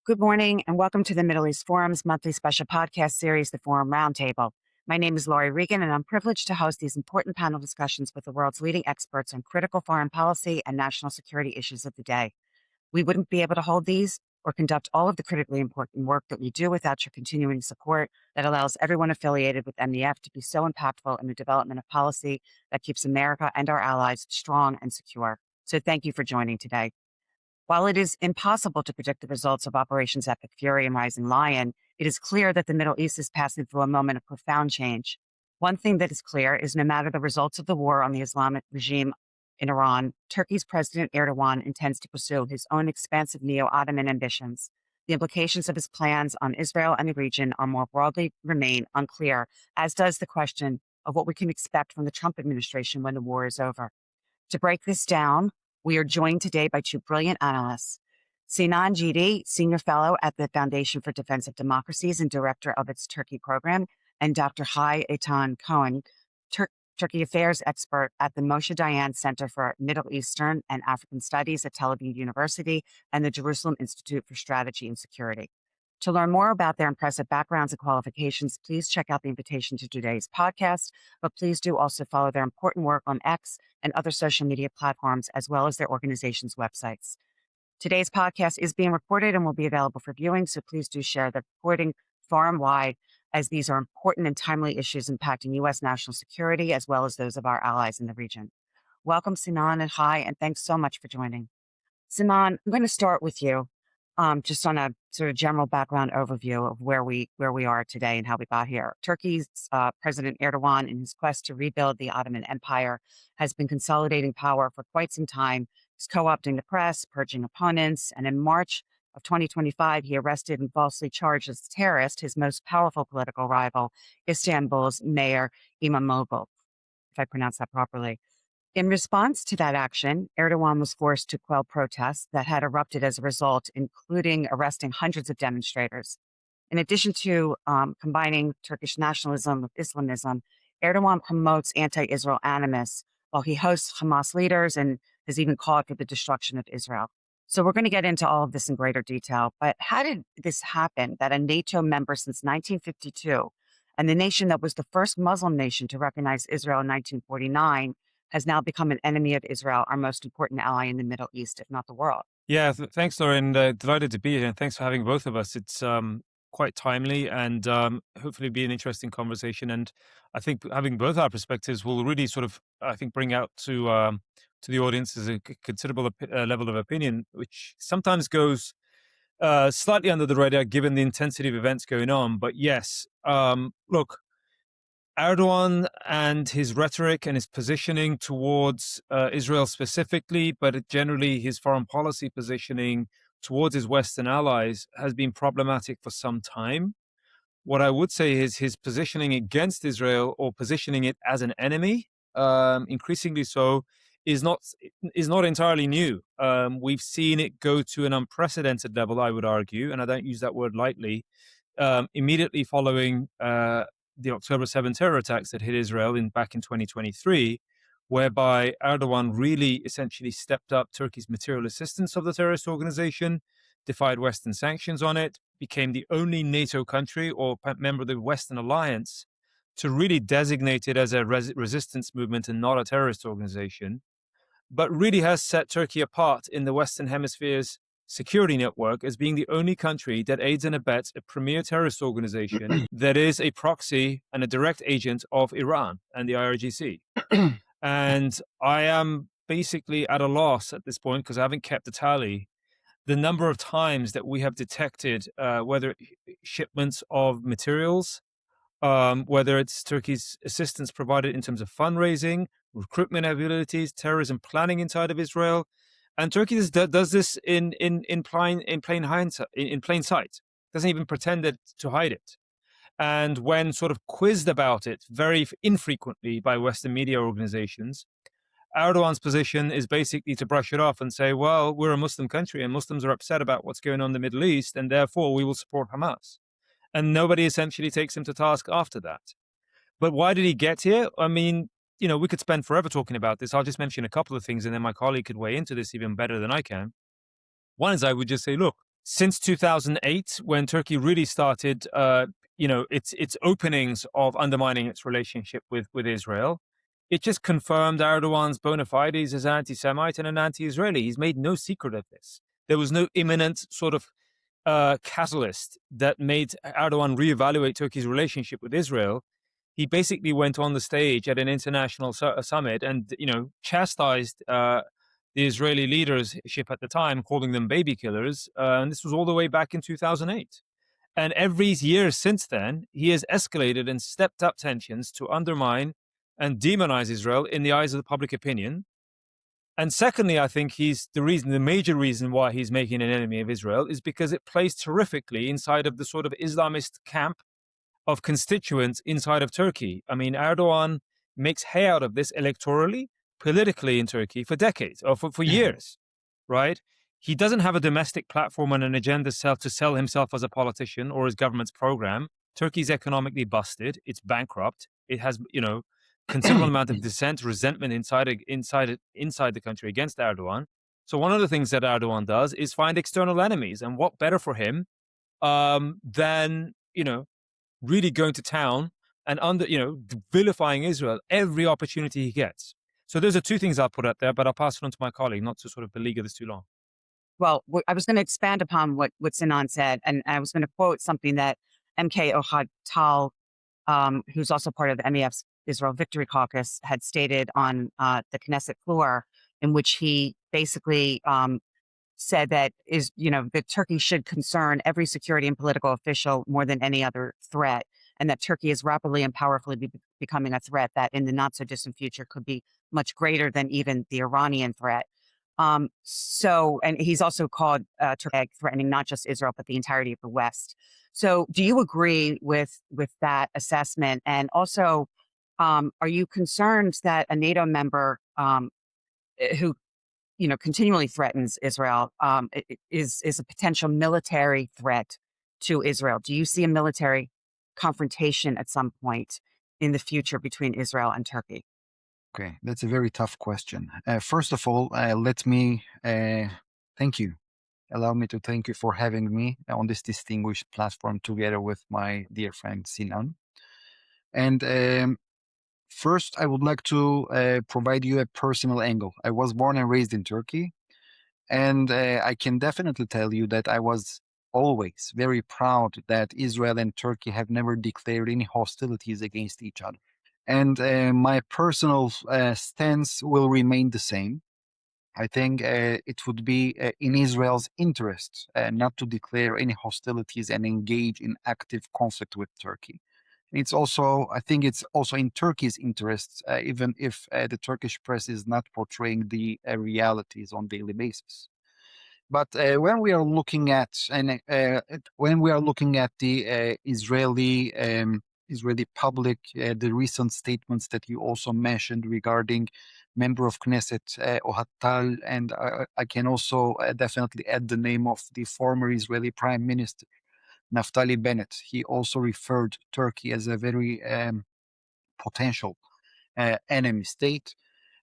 Good morning and welcome to the Middle East Forum's monthly special podcast series, the Forum Roundtable. My name is Lauri Regan and I'm privileged to host these important panel discussions with the world's leading experts on critical foreign policy and national security issues of the day. We wouldn't be able to hold these or conduct all of the critically important work that we do without your continuing support that allows everyone affiliated with MEF to be so impactful in the development of policy that keeps America and our allies strong and secure. So thank you for joining today. While it is impossible to predict the results of Operations Epic Fury and Rising Lion, it is clear that the Middle East is passing through a moment of profound change. One thing that is clear is no matter the results of the war on the Islamic regime in Iran, Turkey's President Erdogan intends to pursue his own expansive neo-Ottoman ambitions. The implications of his plans on Israel and the region are more broadly remain unclear, as does the question of what we can expect from the Trump administration when the war is over. To break this down, we are joined today by two brilliant analysts. Sinan Ciddi, Senior Fellow at the Foundation for Defense of Democracies and Director of its Turkey Program, and Dr. Eytan Cohen, Turkey Affairs Expert at the Moshe Dayan Center for Middle Eastern and African Studies at Tel Aviv University and the Jerusalem Institute for Strategy and Security. To learn more about their impressive backgrounds and qualifications, please check out the invitation to today's podcast, but please do also follow their important work on X and other social media platforms, as well as their organization's websites. Today's podcast is being recorded and will be available for viewing, so please do share the recording forum-wide, as these are important and timely issues impacting U.S. national security, as well as those of our allies in the region. Welcome, Sinan and Hi, and thanks so much for joining. Sinan, I'm going to start with you. Just on a sort of general background overview of where we are today and how we got here. Turkey's President Erdogan, in his quest to rebuild the Ottoman Empire, has been consolidating power for quite some time. He's co-opting the press, purging opponents, and in March of 2025, he arrested and falsely charged as a terrorist his most powerful political rival, Istanbul's Mayor İmamoğlu, if I pronounce that properly. In response to that action, Erdogan was forced to quell protests that had erupted as a result, including arresting hundreds of demonstrators. In addition to combining Turkish nationalism with Islamism, Erdogan promotes anti-Israel animus, while he hosts Hamas leaders and has even called for the destruction of Israel. So we're going to get into all of this in greater detail. But how did this happen that a NATO member since 1952 and the nation that was the first Muslim nation to recognize Israel in 1949 has now become an enemy of Israel, our most important ally in the Middle East, if not the world? Yeah, thanks, Lauren. Delighted to be here, and thanks for having both of us. It's quite timely and hopefully be an interesting conversation. And I think having both our perspectives will really sort of, I think, bring out to the audience as a considerable level of opinion, which sometimes goes slightly under the radar given the intensity of events going on. But yes, look, Erdogan and his rhetoric and his positioning towards Israel specifically, but generally his foreign policy positioning towards his Western allies has been problematic for some time. What I would say is his positioning against Israel or positioning it as an enemy, increasingly so, is not entirely new. We've seen it go to an unprecedented level, I would argue, and I don't use that word lightly, immediately following the October 7 terror attacks that hit Israel back in 2023, whereby Erdogan really essentially stepped up Turkey's material assistance of the terrorist organization, defied Western sanctions on it, became the only NATO country or member of the Western alliance to really designate it as a resistance movement and not a terrorist organization, but really has set Turkey apart in the Western Hemisphere's security network as being the only country that aids and abets a premier terrorist organization that is a proxy and a direct agent of Iran and the IRGC. And I am basically at a loss at this point, because I haven't kept a tally, the number of times that we have detected whether shipments of materials, whether it's Turkey's assistance provided in terms of fundraising, recruitment abilities, terrorism planning inside of Israel. And Turkey does this in plain sight. Doesn't even pretend to hide it. And when sort of quizzed about it very infrequently by Western media organizations, Erdogan's position is basically to brush it off and say, well, we're a Muslim country and Muslims are upset about what's going on in the Middle East, and therefore we will support Hamas. And nobody essentially takes him to task after that. But why did he get here? I mean, we could spend forever talking about this. I'll just mention a couple of things and then my colleague could weigh into this even better than I can. One is I would just say, look, since 2008, when Turkey really started, its openings of undermining its relationship with Israel, it just confirmed Erdogan's bona fides as an anti-Semite and an anti-Israeli. He's made no secret of this. There was no imminent sort of catalyst that made Erdogan reevaluate Turkey's relationship with Israel. He basically went on the stage at an international summit and, chastised the Israeli leadership at the time, calling them baby killers. And this was all the way back in 2008. And every year since then, he has escalated and stepped up tensions to undermine and demonize Israel in the eyes of the public opinion. And secondly, I think the major reason why he's making an enemy of Israel is because it plays terrifically inside of the sort of Islamist camp of constituents inside of Turkey. I mean, Erdogan makes hay out of this electorally, politically in Turkey for decades, or for years, right? He doesn't have a domestic platform and an agenda to sell himself as a politician or his government's program. Turkey's economically busted. It's bankrupt. It has, considerable amount of dissent, resentment inside the country against Erdogan. So one of the things that Erdogan does is find external enemies. And what better for him than, really going to town and vilifying Israel every opportunity he gets. So those are two things I'll put out there, but I'll pass it on to my colleague, not to sort of beleaguer this too long. Well, I was going to expand upon what Sinan said, and I was going to quote something that MK Ohad Tal, who's also part of the MEF's Israel Victory Caucus, had stated on the Knesset floor, in which he basically said that that Turkey should concern every security and political official more than any other threat, and that Turkey is rapidly and powerfully becoming a threat that in the not so distant future could be much greater than even the Iranian threat. And he's also called Turkey threatening not just Israel, but the entirety of the West. So do you agree with that assessment? And also, are you concerned that a NATO member who continually threatens Israel is a potential military threat to Israel? Do you see a military confrontation at some point in the future between Israel and Turkey? Okay, that's a very tough question. First of all, let me thank you. Allow me to thank you for having me on this distinguished platform together with my dear friend Sinan. And first, I would like to provide you a personal angle. I was born and raised in Turkey, and I can definitely tell you that I was always very proud that Israel and Turkey have never declared any hostilities against each other. And my personal stance will remain the same. I think it would be in Israel's interest not to declare any hostilities and engage in active conflict with Turkey. I think it's also in Turkey's interests, even if the Turkish press is not portraying the realities on a daily basis. But when we are looking at the Israeli public, the recent statements that you also mentioned regarding member of Knesset Ohad Tal, and I can also definitely add the name of the former Israeli Prime Minister Naftali Bennett. He also referred Turkey as a very potential enemy state.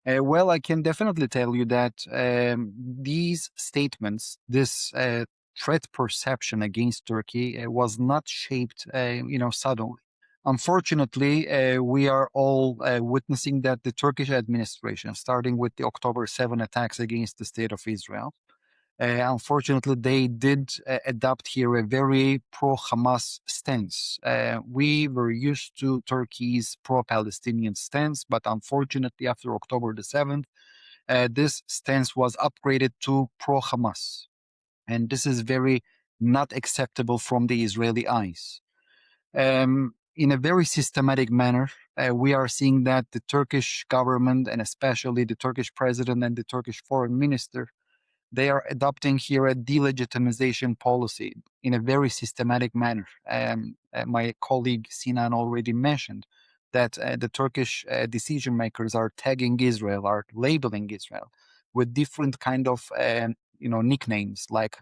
Well, I can definitely tell you that these statements, this threat perception against Turkey was not shaped, suddenly. Unfortunately, we are all witnessing that the Turkish administration, starting with the October 7 attacks against the state of Israel, unfortunately, they did adopt here a very pro-Hamas stance. We were used to Turkey's pro-Palestinian stance, but unfortunately, after October the 7th, this stance was upgraded to pro-Hamas. And this is very not acceptable from the Israeli eyes. In a very systematic manner, we are seeing that the Turkish government, and especially the Turkish president and the Turkish foreign minister, they are adopting here a delegitimization policy in a very systematic manner. My colleague Sinan already mentioned that the Turkish decision makers are tagging Israel, are labeling Israel with different kind of nicknames like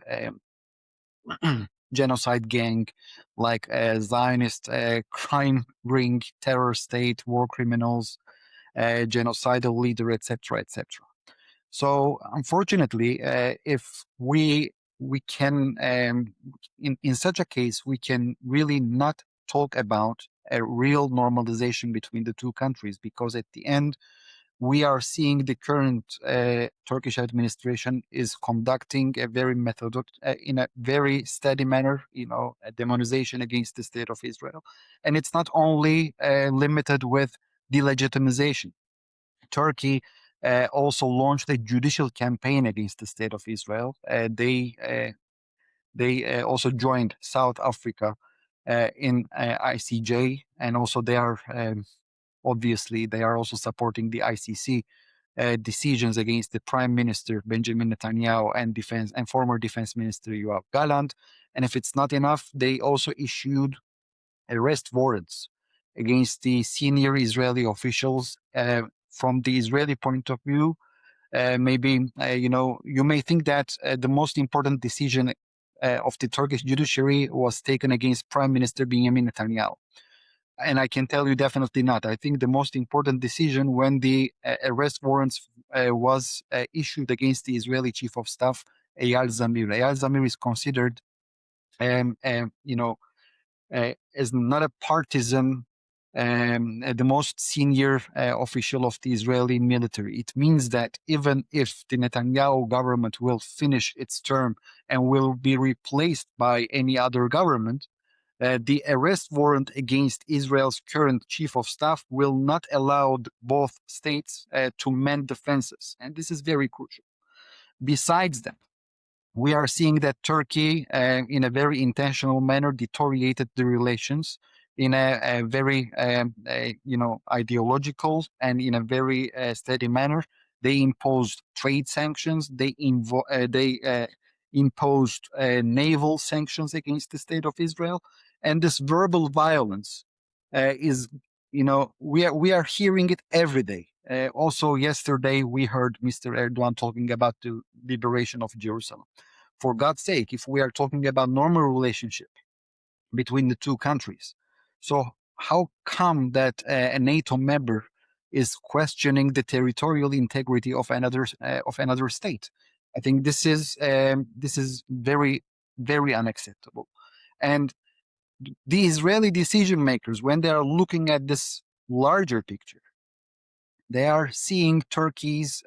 genocide gang, like Zionist crime ring, terror state, war criminals, genocidal leader, etc., etc. So unfortunately, if we we can, in such a case, we can really not talk about a real normalization between the two countries, because at the end, we are seeing the current Turkish administration is conducting a very in a very steady manner, a demonization against the state of Israel. And it's not only limited with delegitimization. Turkey also launched a judicial campaign against the state of Israel. They also joined South Africa in ICJ, and also they are obviously they are also supporting the ICC decisions against the Prime Minister Benjamin Netanyahu and former Defense Minister Yoav Gallant. And if it's not enough, they also issued arrest warrants against the senior Israeli officials. From the Israeli point of view, you may think that the most important decision of the Turkish judiciary was taken against Prime Minister Benjamin Netanyahu. And I can tell you definitely not. I think the most important decision when the arrest warrants was issued against the Israeli Chief of Staff, Eyal Zamir. Eyal Zamir is considered, as not a partisan, the most senior official of the Israeli military. It means that even if the Netanyahu government will finish its term and will be replaced by any other government, the arrest warrant against Israel's current chief of staff will not allow both states to mend the fences. And this is very crucial. Besides that, we are seeing that Turkey, in a very intentional manner, deteriorated the relations in a very, ideological and in a very steady manner. They imposed trade sanctions. They imposed naval sanctions against the state of Israel. And this verbal violence is, we are hearing it every day. Also, yesterday, we heard Mr. Erdogan talking about the liberation of Jerusalem. For God's sake, if we are talking about normal relationship between the two countries, so how come that a NATO member is questioning the territorial integrity of another state? I think this is very, very unacceptable. And the Israeli decision makers, when they are looking at this larger picture, they are seeing Turkey's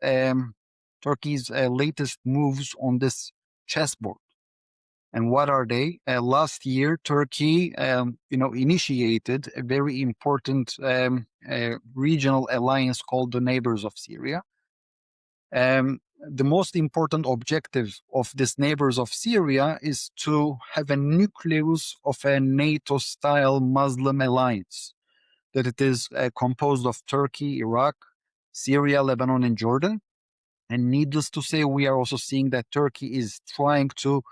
latest moves on this chessboard. And what are they? Last year, Turkey, initiated a very important regional alliance called the Neighbors of Syria. The most important objective of this Neighbors of Syria is to have a nucleus of a NATO-style Muslim alliance, that it is composed of Turkey, Iraq, Syria, Lebanon, and Jordan. And needless to say, we are also seeing that Turkey is trying to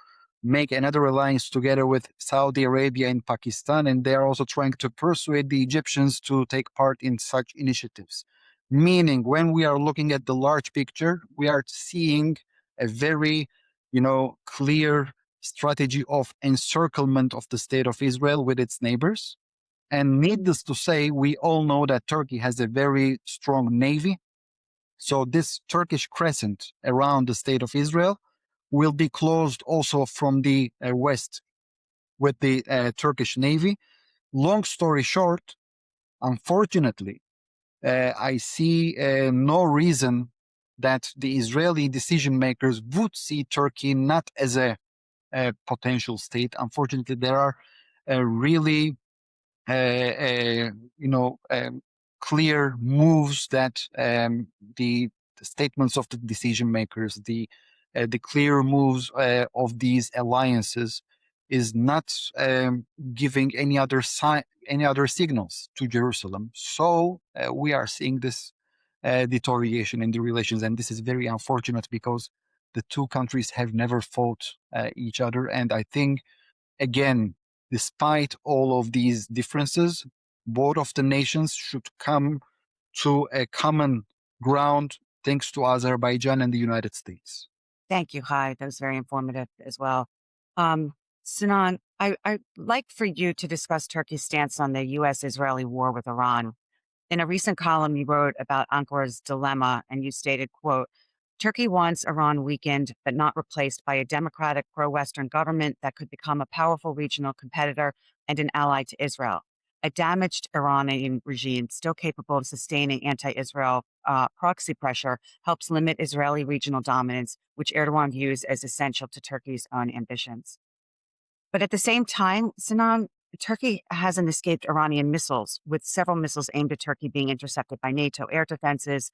make another alliance together with Saudi Arabia and Pakistan, and they are also trying to persuade the Egyptians to take part in such initiatives. Meaning, when we are looking at the large picture, we are seeing a very, clear strategy of encirclement of the state of Israel with its neighbors. And needless to say, we all know that Turkey has a very strong navy. So this Turkish crescent around the state of Israel will be closed also from the west with the Turkish Navy. Long story short, unfortunately, I see no reason that the Israeli decision makers would see Turkey not as a potential state. Unfortunately, there are really, clear moves that the statements of the decision makers, the clear moves of these alliances is not giving any other signals to Jerusalem. So we are seeing this deterioration in the relations, and this is very unfortunate because the two countries have never fought each other. And I think, again, despite all of these differences, both of the nations should come to a common ground thanks to Azerbaijan and the United States. Thank you, Hai. That was very informative as well. Sinan, I'd like for you to discuss Turkey's stance on the U.S.-Israeli war with Iran. In a recent column, you wrote about Ankara's dilemma, and you stated, quote, Turkey wants Iran weakened, but not replaced by a democratic pro-Western government that could become a powerful regional competitor and an ally to Israel. A damaged Iranian regime, still capable of sustaining anti-Israel proxy pressure, helps limit Israeli regional dominance, which Erdogan views as essential to Turkey's own ambitions. But at the same time, Sinan, Turkey hasn't escaped Iranian missiles, with several missiles aimed at Turkey being intercepted by NATO air defenses,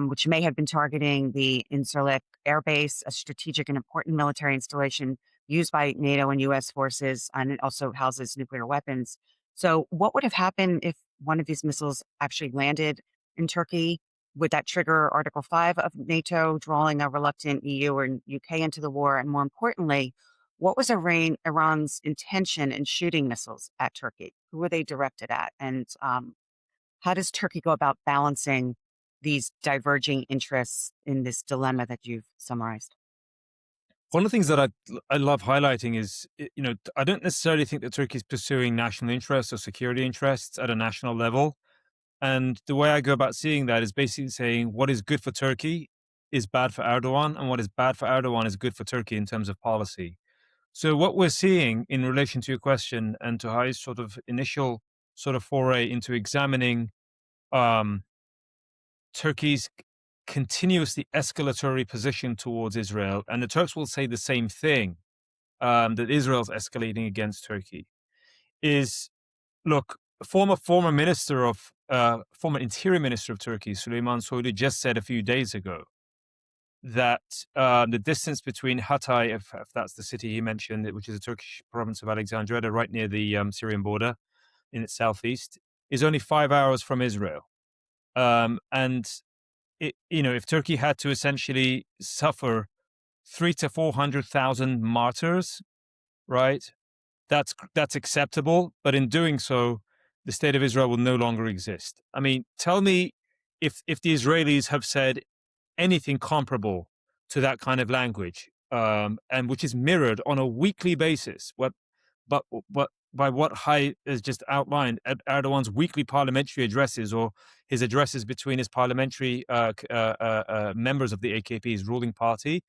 which may have been targeting the Incirlik air base, a strategic and important military installation used by NATO and U.S. forces, and it also houses nuclear weapons. So what would have happened if one of these missiles actually landed in Turkey? Would that trigger Article 5 of NATO, drawing a reluctant EU or UK into the war? And more importantly, what was Iran's intention in shooting missiles at Turkey? Who were they directed at? And how does Turkey go about balancing these diverging interests in this dilemma that you've summarized? One of the things that I love highlighting is, I don't necessarily think that Turkey is pursuing national interests or security interests at a national level. And the way I go about seeing that is basically saying what is good for Turkey is bad for Erdogan, and what is bad for Erdogan is good for Turkey in terms of policy. So what we're seeing in relation to your question and to Hai's sort of initial sort of foray into examining Turkey's continuously escalatory position towards Israel, and the Turks will say the same thing, that Israel's escalating against Turkey, is, look, former interior minister of Turkey, Süleyman Soylu, just said a few days ago that the distance between Hatay, if that's the city he mentioned, which is a Turkish province of Alexandria, right near the Syrian border in its southeast, is only 5 hours from Israel. And if Turkey had to essentially suffer 300,000 to 400,000 martyrs, right? That's acceptable, but in doing so, the state of Israel will no longer exist. I mean, tell me if the Israelis have said anything comparable to that kind of language, and which is mirrored on a weekly basis. But by what Hai has just outlined, Erdogan's weekly parliamentary addresses, or his addresses between his parliamentary members of the AKP, his ruling party,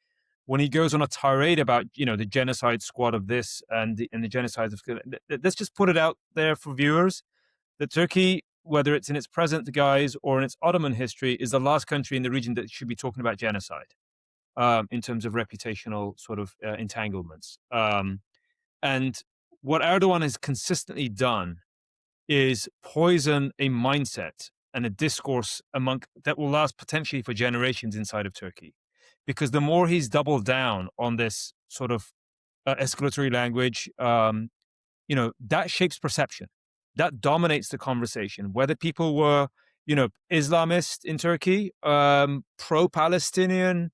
when he goes on a tirade about the genocide squad of this and the genocide of, let's just put it out there for viewers that Turkey, whether it's in its present guise or in its Ottoman history, is the last country in the region that should be talking about genocide in terms of reputational sort of entanglements. And what Erdogan has consistently done is poison a mindset and a discourse that will last potentially for generations inside of Turkey. Because the more he's doubled down on this sort of escalatory language, that shapes perception. That dominates the conversation. Whether people were, Islamist in Turkey, pro-Palestinian,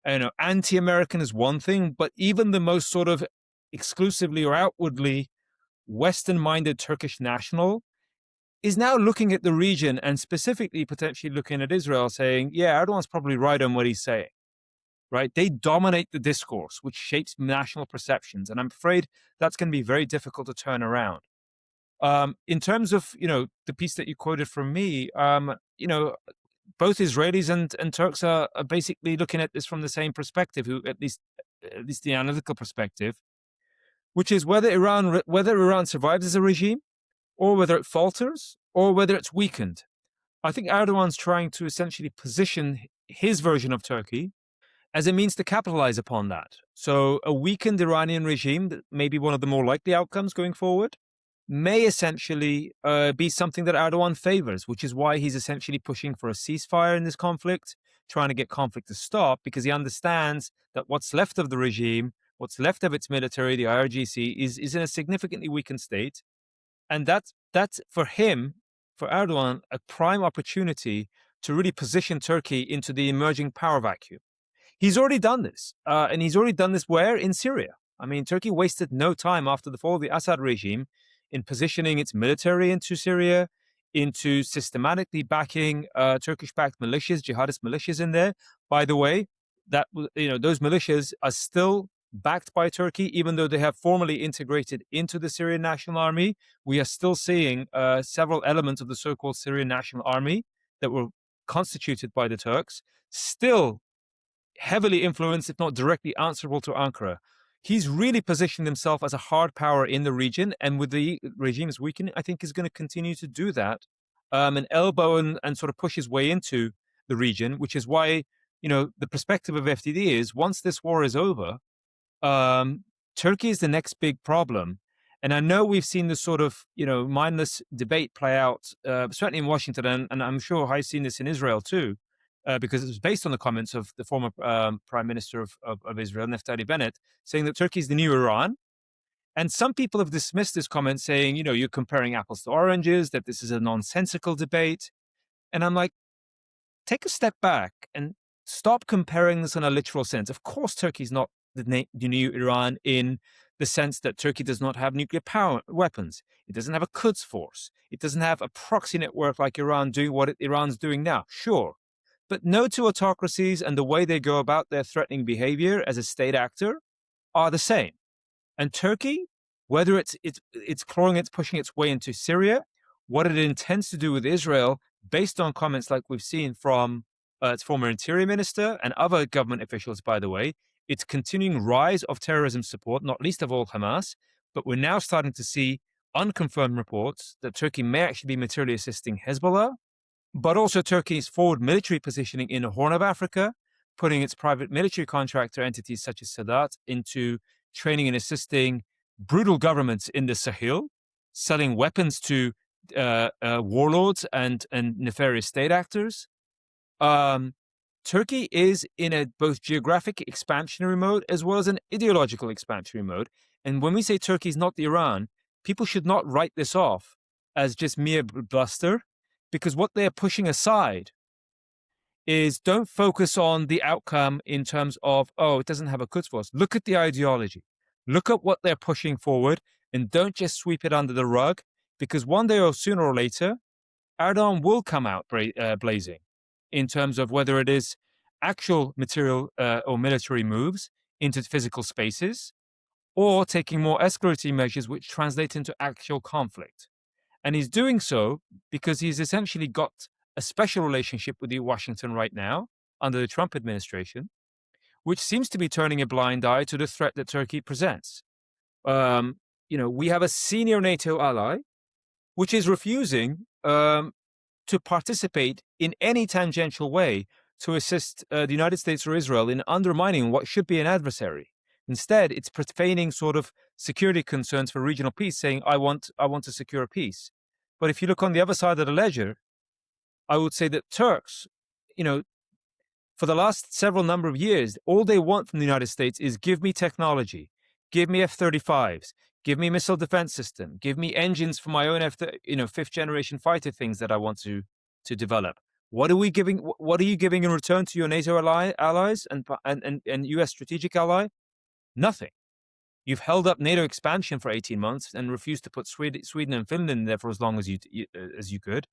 anti-American is one thing, but even the most sort of exclusively or outwardly Western-minded Turkish national is now looking at the region and specifically potentially looking at Israel saying, yeah, Erdogan's probably right on what he's saying, right? They dominate the discourse, which shapes national perceptions. And I'm afraid that's going to be very difficult to turn around. In terms of, the piece that you quoted from me, both Israelis and Turks are basically looking at this from the same perspective, at least the analytical perspective, which is whether Iran survives as a regime, or whether it falters, or whether it's weakened. I think Erdogan's trying to essentially position his version of Turkey as a means to capitalize upon that. So a weakened Iranian regime, that may be one of the more likely outcomes going forward, may essentially be something that Erdogan favors, which is why he's essentially pushing for a ceasefire in this conflict, trying to get conflict to stop, because he understands that what's left of the regime, what's left of its military, the IRGC, is in a significantly weakened state. And that's for him, for Erdogan, a prime opportunity to really position Turkey into the emerging power vacuum. He's already done this. And he's already done this where? In Syria. I mean, Turkey wasted no time after the fall of the Assad regime in positioning its military into Syria, into systematically backing Turkish-backed militias, jihadist militias in there. By the way, that those militias are still backed by Turkey, even though they have formally integrated into the Syrian National Army. We are still seeing several elements of the so-called Syrian National Army that were constituted by the Turks still heavily influenced, if not directly answerable to Ankara. He's really positioned himself as a hard power in the region, and with the regime's weakening, I think he's going to continue to do that, and elbow and sort of push his way into the region, which is why, the perspective of FDD is once this war is over, Turkey is the next big problem. And I know we've seen this sort of, mindless debate play out, certainly in Washington, and I'm sure I've seen this in Israel too, because it was based on the comments of the former Prime Minister of Israel, Naftali Bennett, saying that Turkey is the new Iran. And some people have dismissed this comment saying, you're comparing apples to oranges, that this is a nonsensical debate. And I'm like, take a step back and stop comparing this in a literal sense. Of course, Turkey is not the new Iran in the sense that Turkey does not have nuclear power weapons. It doesn't have a Quds force. It doesn't have a proxy network like Iran doing what Iran's doing now. Sure. But no two autocracies and the way they go about their threatening behavior as a state actor are the same. And Turkey, whether it's pushing its way into Syria, what it intends to do with Israel, based on comments like we've seen from its former interior minister and other government officials, by the way, its continuing rise of terrorism support, not least of all Hamas. But we're now starting to see unconfirmed reports that Turkey may actually be materially assisting Hezbollah, but also Turkey's forward military positioning in the Horn of Africa, putting its private military contractor entities such as Sadat into training and assisting brutal governments in the Sahel, selling weapons to warlords and nefarious state actors. Turkey is in a both geographic expansionary mode as well as an ideological expansionary mode. And when we say Turkey is not the Iran, people should not write this off as just mere bluster, because what they're pushing aside is don't focus on the outcome in terms of, it doesn't have a Quds force. Look at the ideology. Look at what they're pushing forward, and don't just sweep it under the rug, because one day or sooner or later, Erdogan will come out blazing in terms of whether it is actual material or military moves into physical spaces, or taking more escalatory measures which translate into actual conflict. And he's doing so because he's essentially got a special relationship with Washington right now under the Trump administration, which seems to be turning a blind eye to the threat that Turkey presents. We have a senior NATO ally, which is refusing to participate in any tangential way to assist the United States or Israel in undermining what should be an adversary. Instead, it's profaning sort of security concerns for regional peace, saying, I want to secure peace. But if you look on the other side of the ledger, I would say that Turks, for the last several number of years, all they want from the United States is give me technology, give me F-35s, give me missile defense system, give me engines for my own fifth generation fighter things that I want to develop. What are you giving in return to your NATO allies and US strategic ally? Nothing. You've held up NATO expansion for 18 months and refused to put Sweden and Finland in there for as long as you could.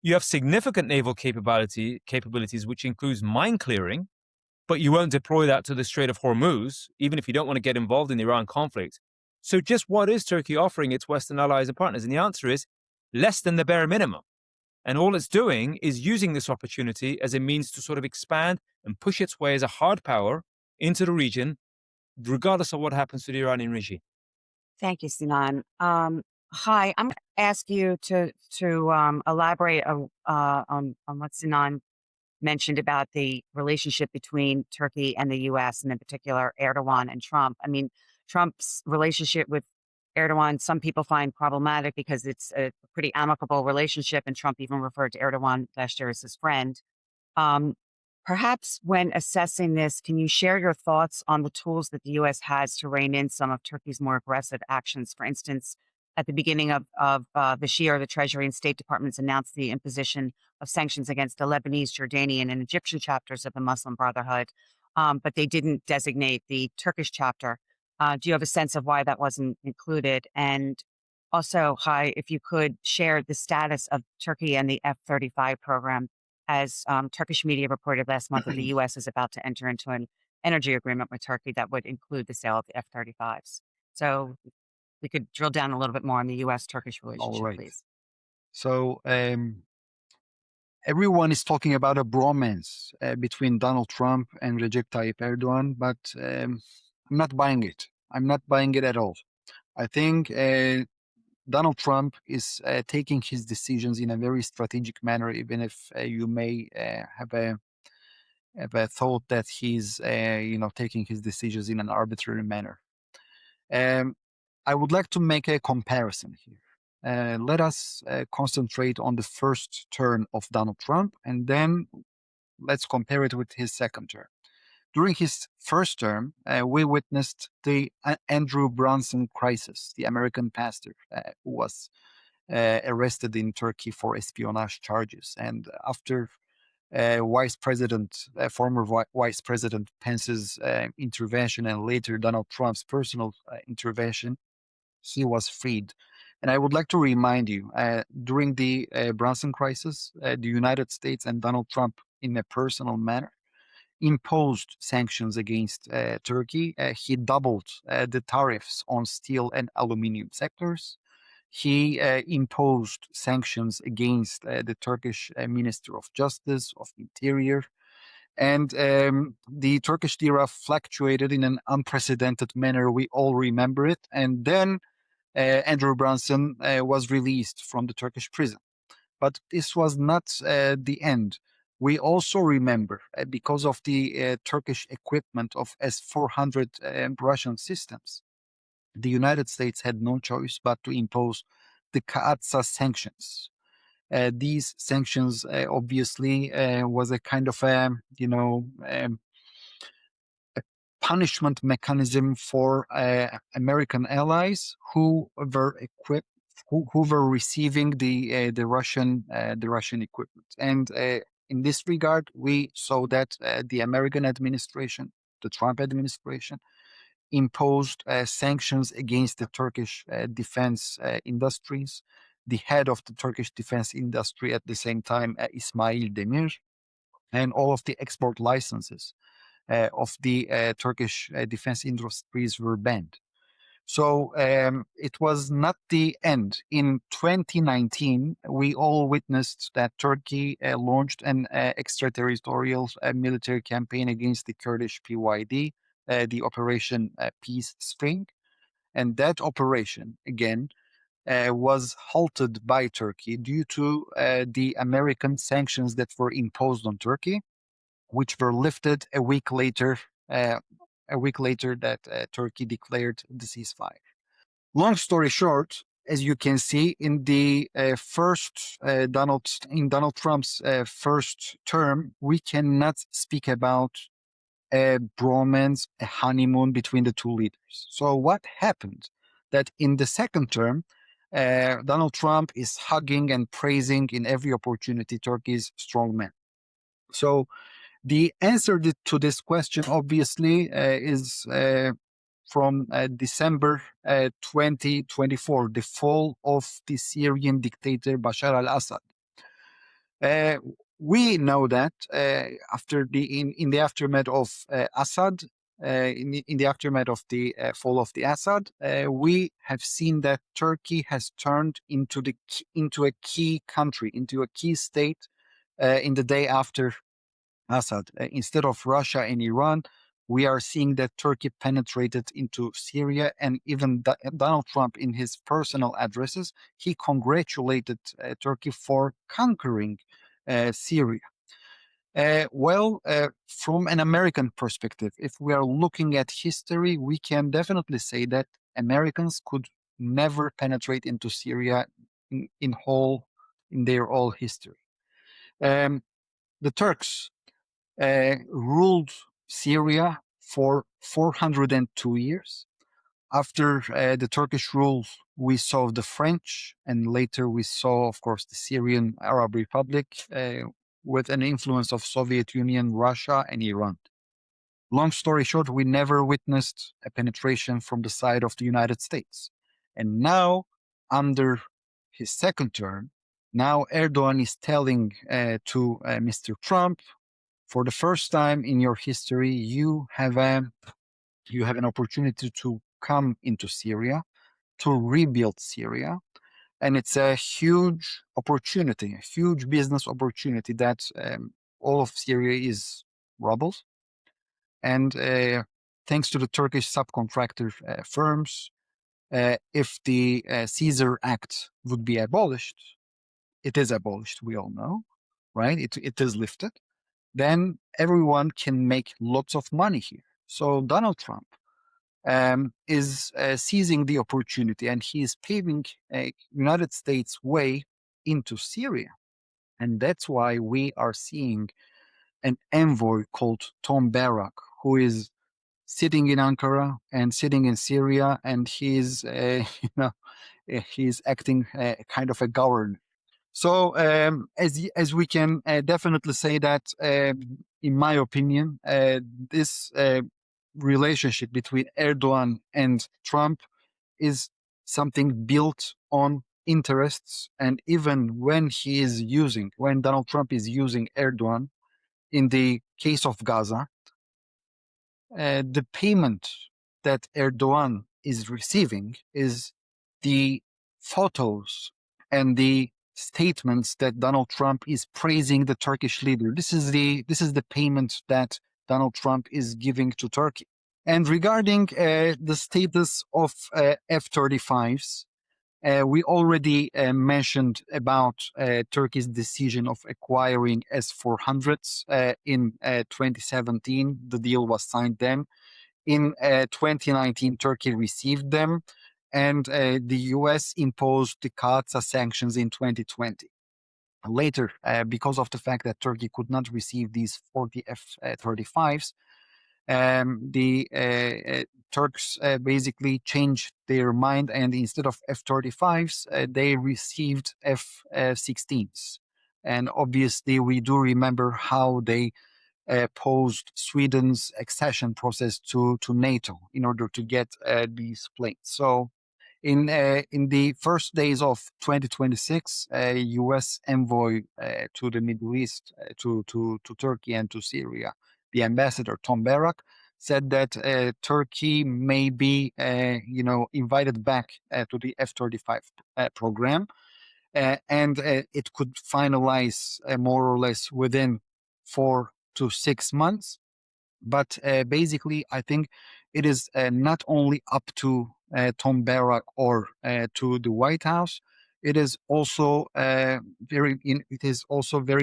You have significant naval capabilities, which includes mine clearing, but you won't deploy that to the Strait of Hormuz, even if you don't want to get involved in the Iran conflict. So just what is Turkey offering its Western allies and partners? And the answer is less than the bare minimum. And all it's doing is using this opportunity as a means to sort of expand and push its way as a hard power into the region, regardless of what happens to the Iranian regime. Thank you, Sinan. Hi, I'm going to ask you to elaborate on what Sinan mentioned about the relationship between Turkey and the U.S. and in particular Erdogan and Trump. I mean, Trump's relationship with Erdogan, some people find problematic because it's a pretty amicable relationship, and Trump even referred to Erdogan last year as his friend. Perhaps when assessing this, can you share your thoughts on the tools that the U.S. has to rein in some of Turkey's more aggressive actions? For instance, at the beginning of this year, the Treasury and State Departments announced the imposition of sanctions against the Lebanese, Jordanian, and Egyptian chapters of the Muslim Brotherhood, but they didn't designate the Turkish chapter. Do you have a sense of why that wasn't included? And also, Hai, if you could share the status of Turkey and the F-35 program, as Turkish media reported last month that the U.S. is about to enter into an energy agreement with Turkey that would include the sale of the F-35s. So we could drill down a little bit more on the U.S.-Turkish relationship, All right. please. So everyone is talking about a bromance between Donald Trump and Recep Tayyip Erdogan, but I'm not buying it. I'm not buying it at all. I think Donald Trump is taking his decisions in a very strategic manner, even if you may have a thought that he's taking his decisions in an arbitrary manner. I would like to make a comparison here. Let us concentrate on the first term of Donald Trump, and then let's compare it with his second term. During his first term, we witnessed the Andrew Brunson crisis, the American pastor who was arrested in Turkey for espionage charges. And after former Vice President Pence's intervention and later Donald Trump's personal intervention, he was freed. And I would like to remind you, during the Brunson crisis, the United States and Donald Trump, in a personal manner, imposed sanctions against Turkey. He doubled the tariffs on steel and aluminum sectors. He imposed sanctions against the Turkish Minister of Justice, of Interior. And the Turkish lira fluctuated in an unprecedented manner. We all remember it. And then Andrew Brunson was released from the Turkish prison. But this was not the end. We also remember, because of the Turkish equipment of S-400 Russian systems, the United States had no choice but to impose the Kaatsa sanctions. These sanctions obviously was a kind of a punishment mechanism for American allies who were equipped, who were receiving the Russian equipment. And in this regard, we saw that the American administration, the Trump administration, imposed sanctions against the Turkish defense industries. The head of the Turkish defense industry at the same time, Ismail Demir, and all of the export licenses of the Turkish defense industries were banned. So it was not the end. In 2019, we all witnessed that Turkey launched an extraterritorial military campaign against the Kurdish PYD, the Operation Peace Spring. And that operation, again, was halted by Turkey due to the American sanctions that were imposed on Turkey, which were lifted a week later that Turkey declared the ceasefire. Long story short, as you can see, in the Donald Trump's first term, we cannot speak about a bromance, a honeymoon between the two leaders. So what happened? That in the second term, Donald Trump is hugging and praising in every opportunity Turkey's strongman. So the answer to this question, obviously, is from December 2024, the fall of the Syrian dictator Bashar al-Assad. We know that in the aftermath of Assad, in the aftermath of the fall of the Assad, we have seen that Turkey has turned into a key country, into a key state in the day after Assad. Instead of Russia and Iran, we are seeing that Turkey penetrated into Syria, and even Donald Trump, in his personal addresses, he congratulated Turkey for conquering Syria. From an American perspective, if we are looking at history, we can definitely say that Americans could never penetrate into Syria in their whole history. The Turks ruled Syria for 402 years. After the Turkish rule, we saw the French, and later we saw, of course, the Syrian Arab Republic with an influence of Soviet Union, Russia, and Iran. Long story short, we never witnessed a penetration from the side of the United States. And now, under his second term, now Erdogan is telling to Mr. Trump, for the first time in your history, you have an opportunity to come into Syria, to rebuild Syria. And it's a huge opportunity, a huge business opportunity that all of Syria is rubble. And thanks to the Turkish subcontractor firms, if the Caesar Act would be abolished, it is abolished, we all know, right? It is lifted. Then everyone can make lots of money here. So Donald Trump is seizing the opportunity, and he is paving a United States way into Syria. And that's why we are seeing an envoy called Tom Barak, who is sitting in Ankara and sitting in Syria, and he's, he's acting kind of a governor. So as we can definitely say that, in my opinion, this relationship between Erdogan and Trump is something built on interests. And even when when Donald Trump is using Erdogan in the case of Gaza, the payment that Erdogan is receiving is the photos and the statements that Donald Trump is praising the Turkish leader. This is the payment that Donald Trump is giving to Turkey. And regarding the status of F-35s, we already mentioned about Turkey's decision of acquiring S-400s in 2017. The deal was signed then. In 2019, Turkey received them, and the US imposed the CAATSA sanctions in 2020. Later, because of the fact that Turkey could not receive these 40 F-35s, the Turks basically changed their mind, and instead of F-35s, they received F-16s. And obviously, we do remember how they opposed Sweden's accession process to NATO in order to get these planes. So in the first days of 2026, a U.S. envoy to the Middle East, to Turkey and to Syria, the ambassador Tom Barak, said that Turkey may be, invited back to the F-35 program, and it could finalize more or less within 4 to 6 months. But basically, I think it is not only up to Tom Barak or to the White House. It is also very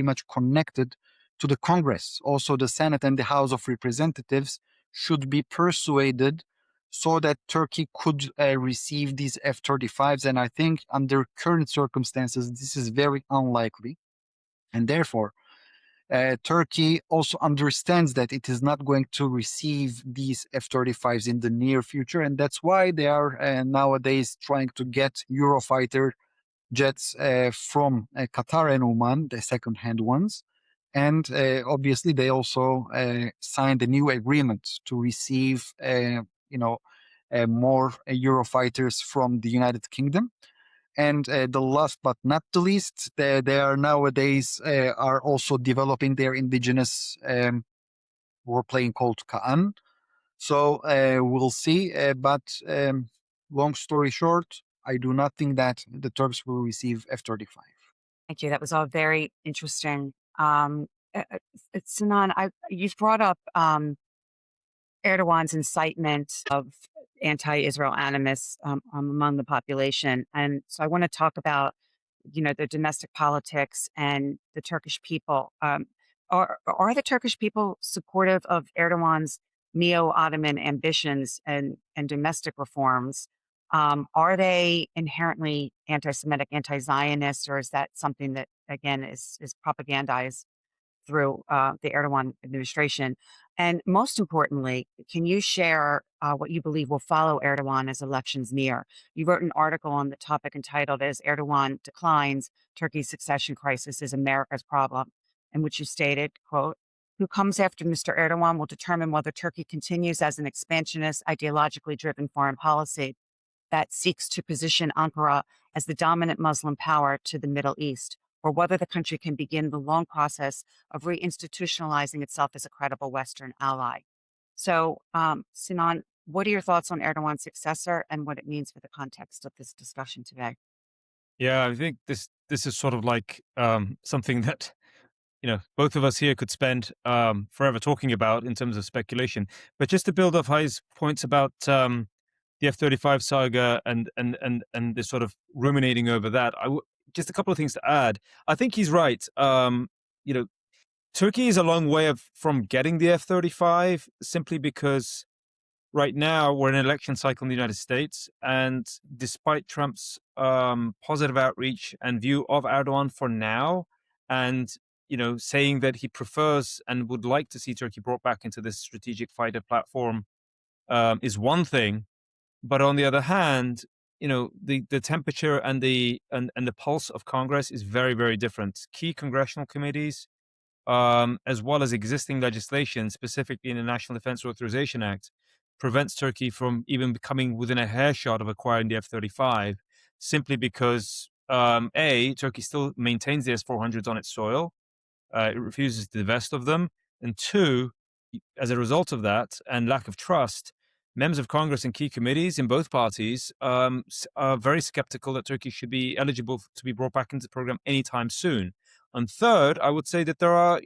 much connected to the Congress. Also, the Senate and the House of Representatives should be persuaded so that Turkey could receive these F-35s. And I think under current circumstances, this is very unlikely. And therefore, Turkey also understands that it is not going to receive these F-35s in the near future. And that's why they are nowadays trying to get Eurofighter jets from Qatar and Oman, the second-hand ones. And obviously, they also signed a new agreement to receive, more Eurofighters from the United Kingdom. And the last but not the least, they are nowadays are also developing their indigenous warplane called Kaan. So we'll see. But long story short, I do not think that the Turks will receive F-35. Thank you. That was all very interesting. Sinan, you've brought up Erdogan's incitement of anti-Israel animus among the population. And so I want to talk about, the domestic politics and the Turkish people. Are the Turkish people supportive of Erdogan's neo-Ottoman ambitions and domestic reforms? Are they inherently anti-Semitic, anti-Zionist, or is that something that, again, is propagandized through the Erdogan administration? And most importantly, can you share what you believe will follow Erdogan as elections near? You wrote an article on the topic entitled, "As Erdogan Declines, Turkey's Succession Crisis is America's Problem," in which you stated, quote, "Who comes after Mr. Erdogan will determine whether Turkey continues as an expansionist, ideologically driven foreign policy that seeks to position Ankara as the dominant Muslim power to the Middle East, or whether the country can begin the long process of reinstitutionalizing itself as a credible Western ally." So, Sinan, what are your thoughts on Erdogan's successor and what it means for the context of this discussion today? Yeah, I think this is sort of like something that both of us here could spend forever talking about in terms of speculation. But just to build off Hai's points about the F-35 saga and this sort of ruminating over that, just a couple of things to add. I think he's right. You know, Turkey is a long way from getting the F-35 simply because right now we're in an election cycle in the United States, and despite Trump's positive outreach and view of Erdogan for now, and saying that he prefers and would like to see Turkey brought back into this strategic fighter platform, is one thing. But on the other hand, the temperature and the pulse of Congress is very, very different. Key congressional committees, as well as existing legislation, specifically in the National Defense Authorization Act, prevents Turkey from even becoming within a hair shot of acquiring the F-35, simply because Turkey still maintains the S-400s on its soil. It refuses to divest of them. And two, as a result of that and lack of trust, members of Congress and key committees in both parties are very skeptical that Turkey should be eligible to be brought back into the program anytime soon. And third, I would say that there are,